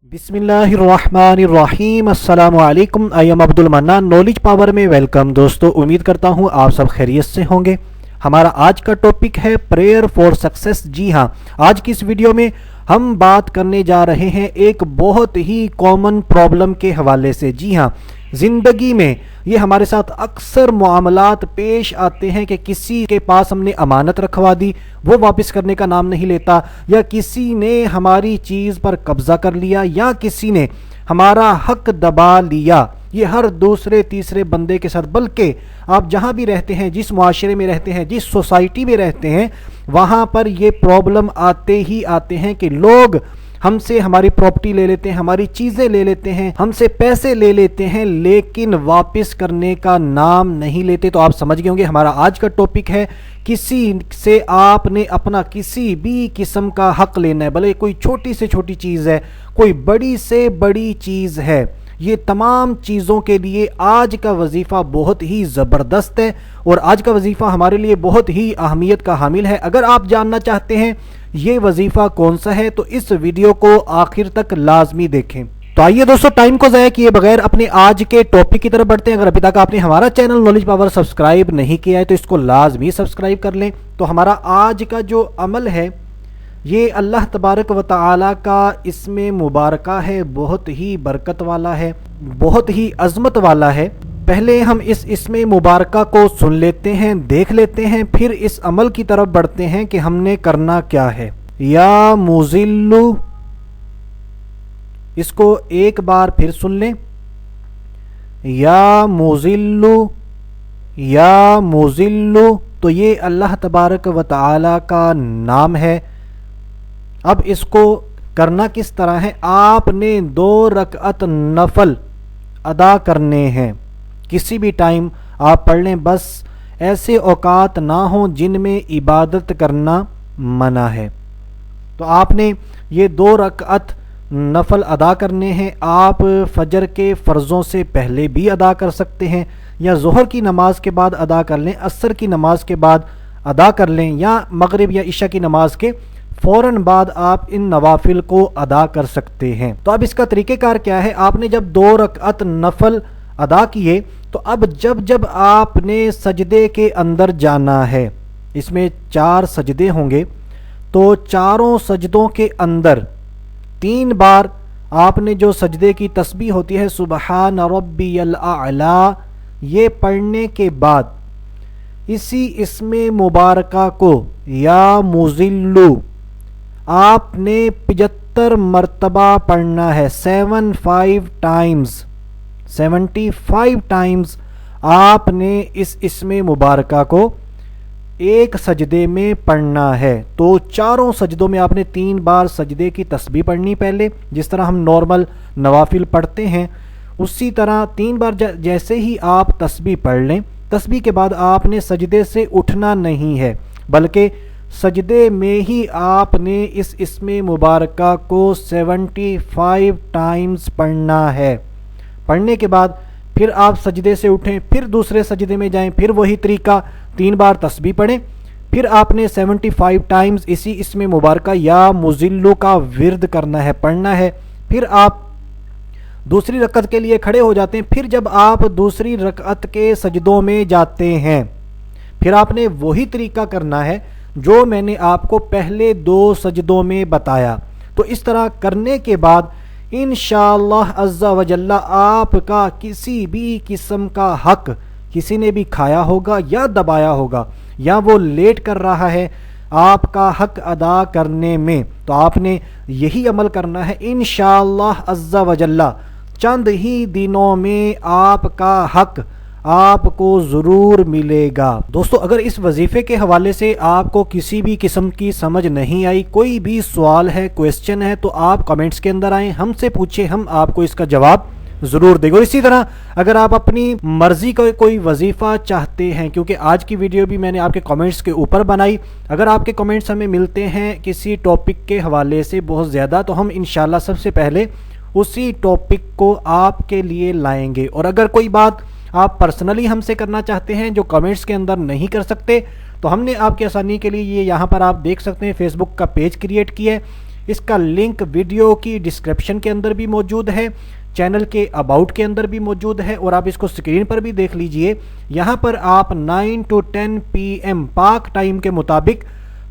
बिस्मिल्लाहिर्रहमानिर्रहीम। अस्सलामु अलैकुम। I am Abdul mannan, knowledge power में वेलकम। दोस्तों, उम्मीद करता हूँ आप सब खैरियत से होंगे। हमारा आज का टॉपिक है प्रेयर फॉर सक्सेस। जी हाँ, आज की इस वीडियो में हम बात करने जा रहे हैं एक बहुत ही कॉमन प्रॉब्लम के हवाले से। जी हाँ, ज़िंदगी में ये हमारे साथ अक्सर मामलात पेश आते हैं कि किसी के पास हमने अमानत रखवा दी, वो वापस करने का नाम नहीं लेता, या किसी ने हमारी चीज़ पर कब्ज़ा कर लिया, या किसी ने हमारा हक दबा लिया। ये हर दूसरे तीसरे बंदे के साथ, बल्कि आप जहाँ भी रहते हैं, जिस मुआशरे में रहते हैं, जिस सोसाइटी में रहते हैं, वहाँ पर ये प्रॉब्लम आते ही आते हैं कि लोग हमसे हमारी प्रॉपर्टी ले लेते हैं, हमारी चीज़ें ले लेते हैं, हमसे पैसे ले लेते हैं, लेकिन वापस करने का नाम नहीं लेते। तो आप समझ गए होंगे हमारा आज का टॉपिक है, किसी से आपने अपना किसी भी किस्म का हक लेना है, भले कोई छोटी से छोटी चीज़ है, कोई बड़ी से बड़ी चीज़ है। ये तमाम चीज़ों के लिए आज का वजीफ़ा बहुत ही ज़बरदस्त है और आज का वजीफ़ा हमारे लिए बहुत ही अहमियत का हामिल है। अगर आप जानना चाहते हैं ये वजीफ़ा कौन सा है, तो इस वीडियो को आखिर तक लाजमी देखें। तो आइए दोस्तों, टाइम को ज़ाया किए बगैर अपने आज के टॉपिक की तरफ बढ़ते हैं। अगर अभी तक आपने हमारा चैनल नॉलेज पावर सब्सक्राइब नहीं किया है तो इसको लाजमी सब्सक्राइब कर लें। तो हमारा आज का जो अमल है ये अल्लाह तबारक व तआला का इसमें मुबारका है, बहुत ही बरकत वाला है, बहुत ही अज़मत वाला है। पहले हम इसमें मुबारका को सुन लेते हैं, देख लेते हैं, फिर इस अमल की तरफ बढ़ते हैं कि हमने करना क्या है। या मुज़िल्लु, इसको एक बार फिर सुन लें। या मुज़िल्लु, या मुज़िल्लु, तो ये अल्लाह तबारक व तआला का नाम है। अब इसको करना किस तरह है, आपने 2 रकअत नफल अदा करने हैं। किसी भी टाइम आप पढ़ लें, बस ऐसे औकात ना हो जिनमें इबादत करना मना है। तो आपने ये 2 रकअत नफल अदा करने हैं। आप फजर के फ़र्ज़ों से पहले भी अदा कर सकते हैं, या ज़ोहर की नमाज के बाद अदा कर लें, असर की नमाज के बाद अदा कर लें, या मगरिब या इशा की नमाज के फ़ौरन बाद आप इन नवाफिल को अदा कर सकते हैं। तो अब इसका तरीक़ेकार क्या है, आपने जब 2 रकअत नफल अदा किए तो अब जब जब आपने सजदे के अंदर जाना है, इसमें 4 सजदे होंगे, तो चारों सजदों के अंदर 3 बार आपने जो सजदे की तस्बीह होती है सुबहान रब्बियल आला, ये पढ़ने के बाद इसी इसमें मुबारका को या मुज़िल्लु आपने 75 मरतबा पढ़ना है। 75 टाइम्स आपने इसमें मुबारका को एक सजदे में पढ़ना है। तो चारों सजदों में आपने 3 बार सजदे की तस्बीह पढ़नी। पहले जिस तरह हम नॉर्मल नवाफिल पढ़ते हैं उसी तरह 3 बार जैसे ही आप तस्बीह पढ़ लें, तस्बीह के बाद आपने सजदे से उठना नहीं है, बल्कि सजदे में ही आपने इसमें मुबारका को 75 टाइम्स पढ़ना है। पढ़ने के बाद फिर आप सजदे से उठें, फिर दूसरे सजदे में जाएं, फिर वही तरीका 3 बार तस्बीह पढ़ें, फिर आपने 75 टाइम्स इसमें मुबारका या मुज़िल्लु का विर्द करना है, पढ़ना है। फिर आप दूसरी रकअत के लिए खड़े हो जाते हैं। फिर जब आप दूसरी रकअत के सजदों में जाते हैं, फिर आपने वही तरीका करना है जो मैंने आपको पहले 2 सजदों में बताया। तो इस तरह करने के बाद इंशाअल्लाह अज़्ज़ा व जल्ला आपका किसी भी किस्म का हक किसी ने भी खाया होगा या दबाया होगा, या वो लेट कर रहा है आपका हक अदा करने में, तो आपने यही अमल करना है। इंशाअल्लाह अज़्ज़ा व जल्ला चंद ही दिनों में आपका हक आपको ज़रूर मिलेगा। दोस्तों, अगर इस वजीफ़े के हवाले से आपको किसी भी किस्म की समझ नहीं आई, कोई भी सवाल है, क्वेश्चन है, तो आप कमेंट्स के अंदर आएँ, हमसे पूछें, हम आपको इसका जवाब ज़रूर देंगे। और इसी तरह अगर आप अपनी मर्ज़ी का कोई वजीफ़ा चाहते हैं, क्योंकि आज की वीडियो भी मैंने आपके कमेंट्स के ऊपर बनाई, अगर आपके कमेंट्स हमें मिलते हैं किसी टॉपिक के हवाले से बहुत ज़्यादा, तो हम इंशाल्लाह सबसे पहले उसी टॉपिक को आपके लिए लाएंगे। और अगर कोई बात आप पर्सनली हमसे करना चाहते हैं जो कमेंट्स के अंदर नहीं कर सकते, तो हमने आपकी आसानी के लिए ये यहाँ पर आप देख सकते हैं फेसबुक का पेज क्रिएट किया है। اس کا لنک ویڈیو کی ڈسکرپشن کے اندر بھی موجود ہے، چینل کے اباؤٹ کے اندر بھی موجود ہے، اور آپ اس کو اسکرین پر بھی دیکھ لیجئے۔ یہاں پر آپ 9 to 10 PM پاک ٹائم کے مطابق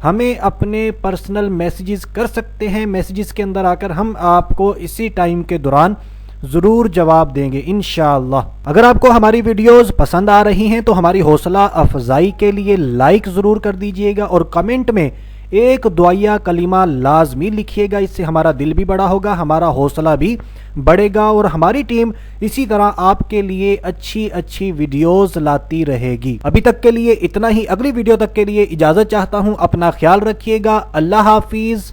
ہمیں اپنے پرسنل میسیجز کر سکتے ہیں۔ میسیجز کے اندر آ کر ہم آپ کو اسی ٹائم کے دوران ضرور جواب دیں گے انشاءاللہ۔ اگر آپ کو ہماری ویڈیوز پسند آ رہی ہیں تو ہماری حوصلہ افزائی کے لیے لائک ضرور کر دیجئے گا، اور کمنٹ میں ایک دعائیہ کلمہ لازمی لکھیے گا۔ اس سے ہمارا دل بھی بڑا ہوگا، ہمارا حوصلہ بھی بڑھے گا، اور ہماری ٹیم اسی طرح آپ کے لیے اچھی ویڈیوز لاتی رہے گی۔ ابھی تک کے لیے اتنا ہی، اگلی ویڈیو تک کے لیے اجازت چاہتا ہوں، اپنا خیال رکھیے گا، اللہ حافظ۔